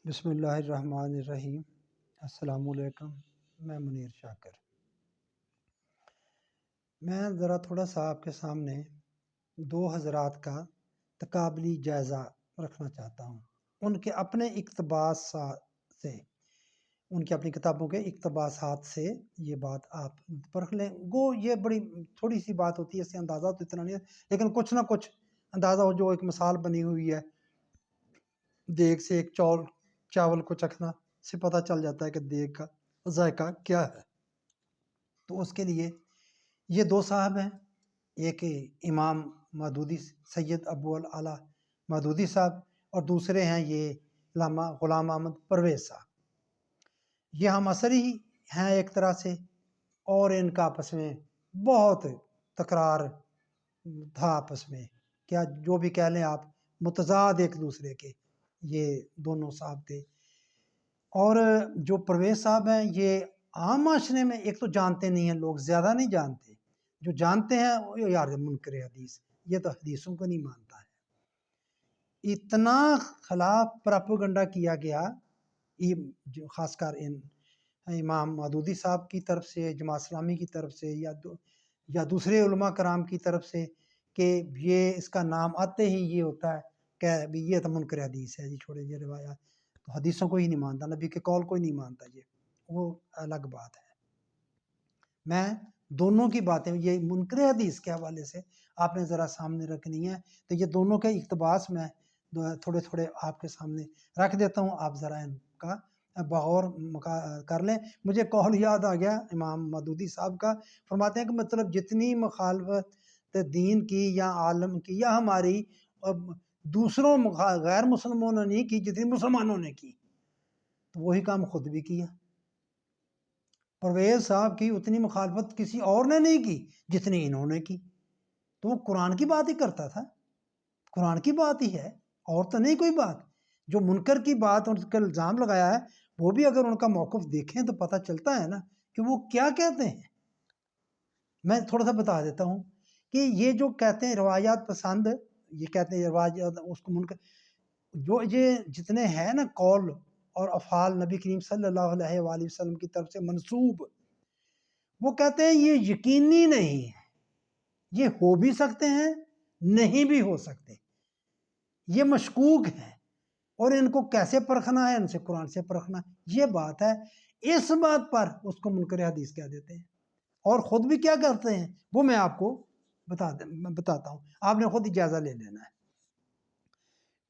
بسم اللہ الرحمن الرحیم۔ السلام علیکم، میں منیر شاکر۔ میں ذرا تھوڑا سا آپ کے سامنے دو حضرات کا تقابلی جائزہ رکھنا چاہتا ہوں۔ ان کے اپنے اقتباسات سے، ان کی اپنی کتابوں کے اقتباسات سے یہ بات آپ پرکھ لیں۔ گو یہ بڑی تھوڑی سی بات ہوتی ہے، اس سے اندازہ تو اتنا نہیں ہے، لیکن کچھ نہ کچھ اندازہ ہو۔ جو ایک مثال بنی ہوئی ہے، دیگ سے ایک چاول کو چکھنا سے پتہ چل جاتا ہے کہ دیگ کا ذائقہ کیا ہے۔ تو اس کے لیے یہ دو صاحب ہیں، ایک امام مودودی سید ابو الاعلیٰ مودودی صاحب، اور دوسرے ہیں یہ علامہ غلام احمد پرویز صاحب۔ یہ ہم عصری ہیں ایک طرح سے، اور ان کا آپس میں بہت تکرار تھا آپس میں، کیا جو بھی کہہ لیں آپ، متضاد ایک دوسرے کے یہ دونوں صاحب تھے۔ اور جو پرویز صاحب ہیں، یہ عام معاشرے میں ایک تو جانتے نہیں ہیں لوگ، زیادہ نہیں جانتے۔ جو جانتے ہیں وہ یار منکر حدیث، یہ تو حدیثوں کو نہیں مانتا ہے۔ اتنا خلاف پراپوگنڈا کیا گیا، خاص کر ان امام مودودی صاحب کی طرف سے، جماعت اسلامی کی طرف سے، یا دوسرے علماء کرام کی طرف سے، کہ یہ اس کا نام آتے ہی یہ ہوتا ہے کہ یہ تو منکر حدیث ہے، جی چھوڑے یہ روایات، تو حدیثوں کو ہی نہیں مانتا، نبی کے قول کو ہی نہیں مانتا، یہ وہ الگ بات ہے۔ میں دونوں کی باتیں یہ منکر حدیث کے حوالے سے آپ نے ذرا سامنے رکھنی ہے، تو یہ دونوں کے اقتباس میں تھوڑے تھوڑے آپ کے سامنے رکھ دیتا ہوں، آپ ذرا ان کا بغور کر لیں۔ مجھے قول یاد آ گیا امام مودودی صاحب کا، فرماتے ہیں کہ مطلب جتنی مخالفت دین کی یا عالم کی یا ہماری دوسروں غیر مسلمانوں نے نہیں کی جتنی مسلمانوں نے کی، تو وہی کام خود بھی کیا۔ پرویز صاحب کی اتنی مخالفت کسی اور نے نہیں کی جتنی انہوں نے کی، تو وہ قرآن کی بات ہی کرتا تھا، قرآن کی بات ہی ہے، اور تو نہیں کوئی بات۔ جو منکر کی بات ان کا الزام لگایا ہے، وہ بھی اگر ان کا موقف دیکھیں تو پتہ چلتا ہے نا کہ وہ کیا کہتے ہیں۔ میں تھوڑا سا بتا دیتا ہوں کہ یہ جو کہتے ہیں روایات پسند، یہ کہتے ہیں روایات اس کو منکر، جو یہ جتنے ہیں نا قول اور افعال نبی کریم صلی اللہ علیہ وآلہ وسلم کی طرف سے منسوب، وہ کہتے ہیں یہ یقینی نہیں ہے، یہ ہو بھی سکتے ہیں نہیں بھی ہو سکتے، یہ مشکوک ہیں، اور ان کو کیسے پرکھنا ہے، ان سے قرآن سے پرکھنا، یہ بات ہے۔ اس بات پر اس کو منکر حدیث کہہ دیتے ہیں، اور خود بھی کیا کرتے ہیں وہ میں آپ کو بتاتا ہوں، آپ نے خود اجازہ لے لینا ہے۔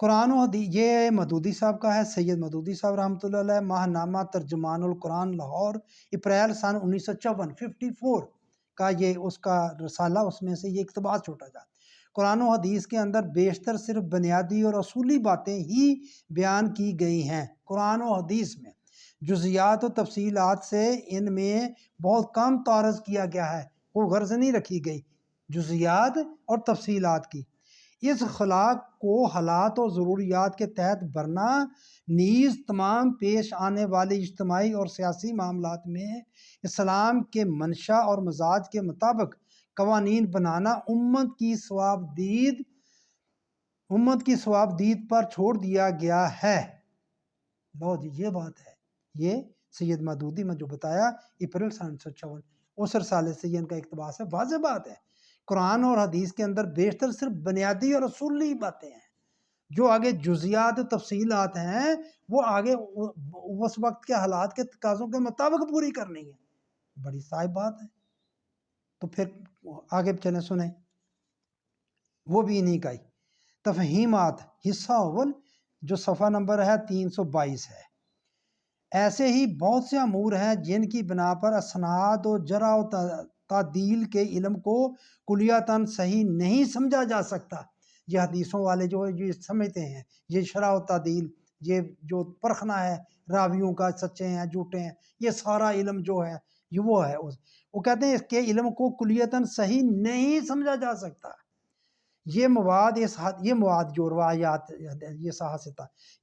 قرآن و حدیث، یہ مودودی صاحب کا ہے، سید مودودی صاحب رحمۃ اللہ علیہ، ماہ نامہ ترجمان القرآن لاہور، اپریل سن 1954 کا یہ اس کا رسالہ، اس میں سے یہ اقتباس چھوٹا جاتا ہے۔ قرآن و حدیث کے اندر بیشتر صرف بنیادی اور اصولی باتیں ہی بیان کی گئی ہیں۔ قرآن و حدیث میں جزیات و تفصیلات سے ان میں بہت کم تعرض کیا گیا ہے، کوئی غرض نہیں رکھی گئی جزیات اور تفصیلات کی۔ اس خلاق کو حالات اور ضروریات کے تحت بھرنا نیز تمام پیش آنے والے اجتماعی اور سیاسی معاملات میں اسلام کے منشا اور مزاج کے مطابق قوانین بنانا امت کی ثواب دید پر چھوڑ دیا گیا ہے۔ لو جی، یہ بات ہے، یہ سید مودودی میں جو بتایا اپریل 1954 اس رسالے سے یہ ان کا اقتباس ہے۔ واضح بات ہے، قرآن اور حدیث کے اندر بیشتر صرف بنیادی اور اصولی باتیں ہیں، جو آگے جزیات و تفصیلات ہیں وہ آگے اس وقت کے حالات کے تقاضوں کے مطابق پوری کرنی ہے۔ بڑی صاحب بات ہے۔ تو پھر آگے چلیں، سنیں، وہ بھی انہی کا ہی تفہیمات، حصہ اول، جو صفحہ نمبر ہے 322 ہے۔ ایسے ہی بہت سے امور ہیں جن کی بنا پر اسناد و جرح و تعدیل کے علم کو کلیاتاً صحیح نہیں سمجھا جا سکتا۔ یہ حدیثوں والے جو یہ سمجھتے ہیں یہ شرح و تعدیل، یہ جو پرکھنا ہے راویوں کا، سچے ہیں جھوٹے ہیں، یہ سارا علم جو ہے یہ وہ ہے، وہ کہتے ہیں اس کے علم کو کلیاتاً صحیح نہیں سمجھا جا سکتا۔ یہ مواد جو روایات،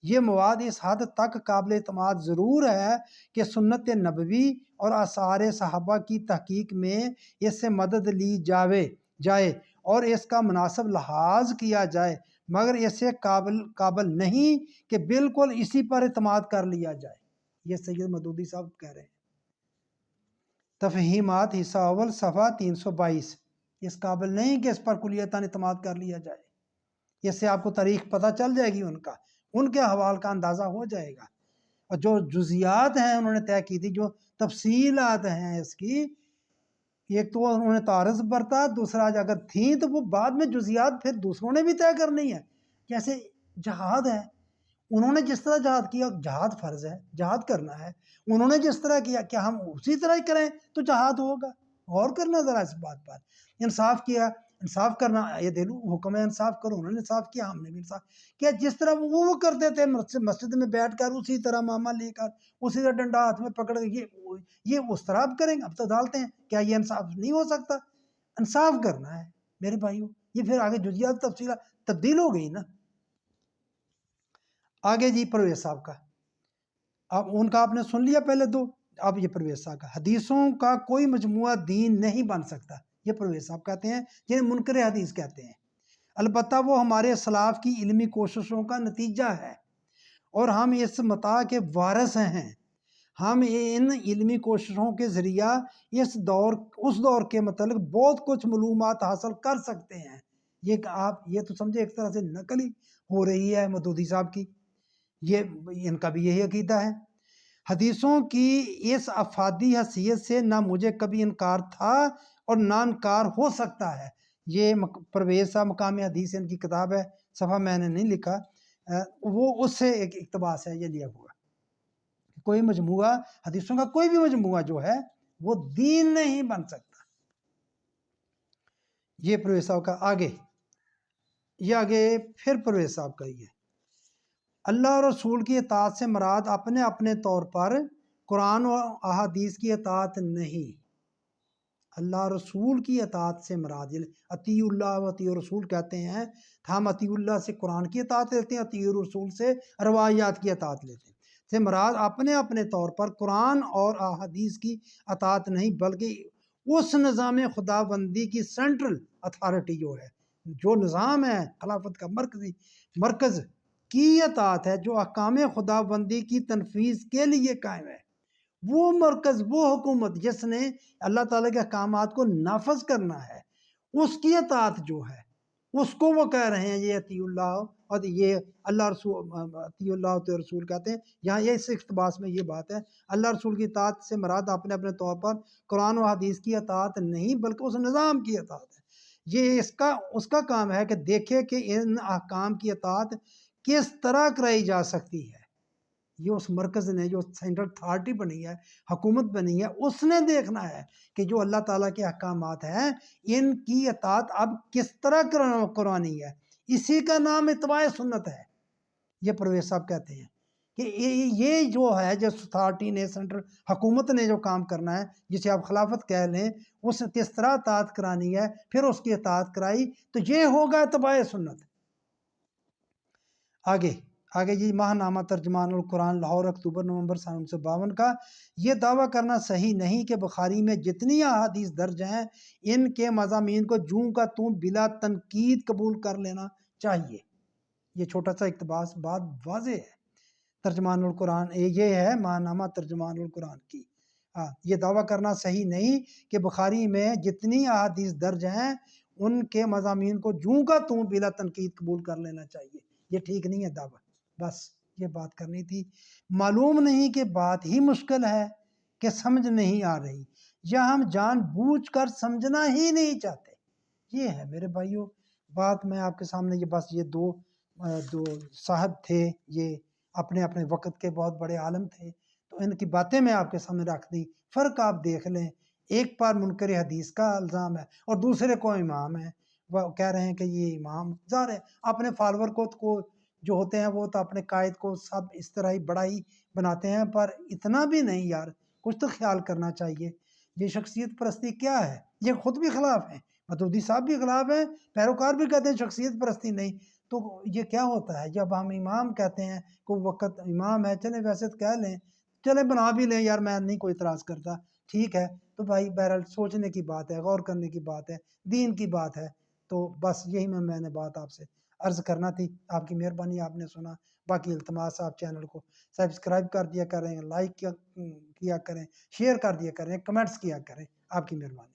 یہ مواد اس حد تک قابل اعتماد ضرور ہے کہ سنت نبوی اور آثار صحابہ کی تحقیق میں اس سے مدد لی جائے اور اس کا مناسب لحاظ کیا جائے، مگر اسے قابل نہیں کہ بالکل اسی پر اعتماد کر لیا جائے۔ یہ سید مودودی صاحب کہہ رہے ہیں۔ تفہیمات حصہ اول صفحہ 322۔ اس قابل نہیں کہ اس پر کلیتاً اعتماد کر لیا جائے۔ اس سے آپ کو تاریخ پتہ چل جائے گی، ان کے حوال کا اندازہ ہو جائے گا، اور جو جزیات ہیں انہوں نے طے کی تھی، جو تفصیلات ہیں اس کی، ایک تو انہوں نے تعارض برتا، دوسرا اگر تھیں تو وہ بعد میں جزیات پھر دوسروں نے بھی طے کرنی ہے۔ جیسے جہاد ہے، انہوں نے جس طرح جہاد کیا، جہاد فرض ہے، جہاد کرنا ہے، انہوں نے جس طرح کیا، کیا ہم اسی طرح ہی کریں تو جہاد ہوگا؟ غور کرنا ذرا اس بات پر۔ انصاف کیا، انصاف کرنا، یہ دلو حکم ہے انصاف کرو، انہوں نے انصاف کیا، ہم نے بھی انصاف کیا۔ جس طرح وہ کرتے تھے مسجد میں بیٹھ کر، اسی طرح ماما لے کر، اسی طرح ڈنڈا ہاتھ میں پکڑ کے، یہ اس طرح اب کریں گے؟ اب تو ڈالتے ہیں، کیا یہ انصاف نہیں ہو سکتا؟ انصاف کرنا ہے میرے بھائیوں۔ یہ پھر آگے جزیات تفصیلات تبدیل ہو گئی نا۔ آگے جی پرویز صاحب کا، اب ان کا آپ نے سن لیا پہلے دو، اب یہ پرویز صاحب کا، حدیثوں کا کوئی مجموعہ دین نہیں بن سکتا، یہ پرویز صاحب کہتے ہیں، جنہیں منکر حدیث کہتے ہیں۔ البتہ وہ ہمارے اسلاف کی علمی کوششوں کا نتیجہ ہے، اور ہم اس متاع کے وارث ہیں۔ ہم ان علمی کوششوں کے ذریعہ اس دور کے متعلق بہت کچھ معلومات حاصل کر سکتے ہیں۔ یہ تو سمجھے ایک طرح سے نقل ہی ہو رہی ہے مودودی صاحب کی، ان کا بھی یہی عقیدہ ہے۔ حدیثوں کی اس افادی حیثیت سے نہ مجھے کبھی انکار تھا اور نہ انکار ہو سکتا ہے۔ یہ پرویز صاحب مقام حدیث ان کی کتاب ہے، صفحہ میں نے نہیں لکھا، وہ اس سے ایک اقتباس ہے، یہ لیا ہوا۔ کوئی مجموعہ، حدیثوں کا کوئی بھی مجموعہ جو ہے وہ دین نہیں بن سکتا۔ یہ پرویز صاحب کا۔ آگے پھر پرویز صاحب کا یہ اللہ اور رسول کی اطاعت سے مراد اپنے اپنے طور پر قرآن و احادیث کی اطاعت نہیں۔ اللہ رسول کی اطاعت سے مراد، اطیع اللہ و اطیع رسول کہتے ہیں، ہم اطیع اللہ سے قرآن کی اطاعت لیتے ہیں، اطیع رسول سے روایات کی اطاعت لیتے ہیں، سے مراد اپنے اپنے طور پر قرآن اور احادیث کی اطاعت نہیں، بلکہ اس نظام خدا بندی کی سینٹرل اتھارٹی جو نظام ہے خلافت کا مرکز کی اطاعت ہے، جو احکام خدا بندی کی تنفیذ کے لیے قائم ہے۔ وہ مرکز، وہ حکومت جس نے اللہ تعالیٰ کے احکامات کو نافذ کرنا ہے، اس کی اطاعت جو ہے، اس کو وہ کہہ رہے ہیں یہ اطیع اللہ، اور یہ اللہ رسول، اطیع اللہ و رسول کہتے ہیں۔ یہاں یہ اس اقتباس میں یہ بات ہے، اللہ رسول کی اطاعت سے مراد اپنے اپنے طور پر قرآن و حدیث کی اطاعت نہیں، بلکہ اس نظام کی اطاعت ہے۔ یہ اس کا کام ہے کہ دیکھے کہ ان احکام کی اطاعت کس طرح کرائی جا سکتی ہے۔ یہ اس مرکز نے، جو سینٹرل اتھارٹی بنی ہے، حکومت بنی ہے، اس نے دیکھنا ہے کہ جو اللہ تعالیٰ کے احکامات ہیں ان کی اطاعت اب کس طرح قرآنی ہے۔ اسی کا نام اتباع سنت ہے۔ یہ پرویز صاحب کہتے ہیں کہ یہ جو ہے، جس اتھارٹی نے، سینٹرل حکومت نے جو کام کرنا ہے، جسے آپ خلافت کہہ لیں، اس نے کس طرح اطاعت کرانی ہے، پھر اس کی اطاعت کرائی تو یہ ہوگا اتباع سنت۔ آگے جی ماہ نامہ ترجمان القرآن لاہور اکتوبر نومبر سن 1952 کا، یہ دعویٰ کرنا صحیح نہیں کہ بخاری میں جتنی احادیث درج ہیں ان کے مضامین کو جوں کا توں بلا تنقید قبول کر لینا چاہیے۔ یہ چھوٹا سا اقتباس، بات واضح ہے۔ ترجمان القرآن، یہ ہے ماہ نامہ ترجمان القرآن کی۔ یہ دعویٰ کرنا صحیح نہیں کہ بخاری میں جتنی احادیث درج ہیں ان کے مضامین کو جوں کا توں بلا تنقید قبول کر لینا چاہیے، یہ ٹھیک نہیں ہے دعویٰ۔ بس یہ بات کرنی تھی۔ معلوم نہیں کہ بات ہی مشکل ہے کہ سمجھ نہیں آ رہی، یا ہم جان بوجھ کر سمجھنا ہی نہیں چاہتے۔ یہ ہے میرے بھائیوں بات، میں آپ کے سامنے یہ بس یہ دو صاحب تھے، یہ اپنے اپنے وقت کے بہت بڑے عالم تھے، تو ان کی باتیں میں آپ کے سامنے رکھ دی۔ فرق آپ دیکھ لیں، ایک پر منکر حدیث کا الزام ہے اور دوسرے کو امام ہے، وہ کہہ رہے ہیں کہ یہ امام ظاہر ہے اپنے فالور کو جو ہوتے ہیں وہ تو اپنے قائد کو سب اس طرح ہی بڑا ہی بناتے ہیں، پر اتنا بھی نہیں یار، کچھ تو خیال کرنا چاہیے۔ یہ شخصیت پرستی کیا ہے؟ یہ خود بھی خلاف ہیں، مودودی صاحب بھی خلاف ہیں، پیروکار بھی کہتے ہیں شخصیت پرستی نہیں، تو یہ کیا ہوتا ہے جب ہم امام کہتے ہیں کوئی وقت امام ہے، چلیں ویسے تو کہہ لیں، چلیں بنا بھی لیں یار، میں نہیں کوئی اعتراض کرتا، ٹھیک ہے، تو بھائی بہرحال سوچنے کی بات ہے، غور کرنے کی بات ہے، دین کی بات ہے، تو بس یہی میں نے بات آپ سے عرض کرنا تھی. آپ کی مہربانی آپ نے سنا. باقی التماس آپ چینل کو سبسکرائب کر دیا کریں, لائک کیا کریں, شیئر کر دیا کریں, کمنٹس کیا کریں. آپ کی مہربانی.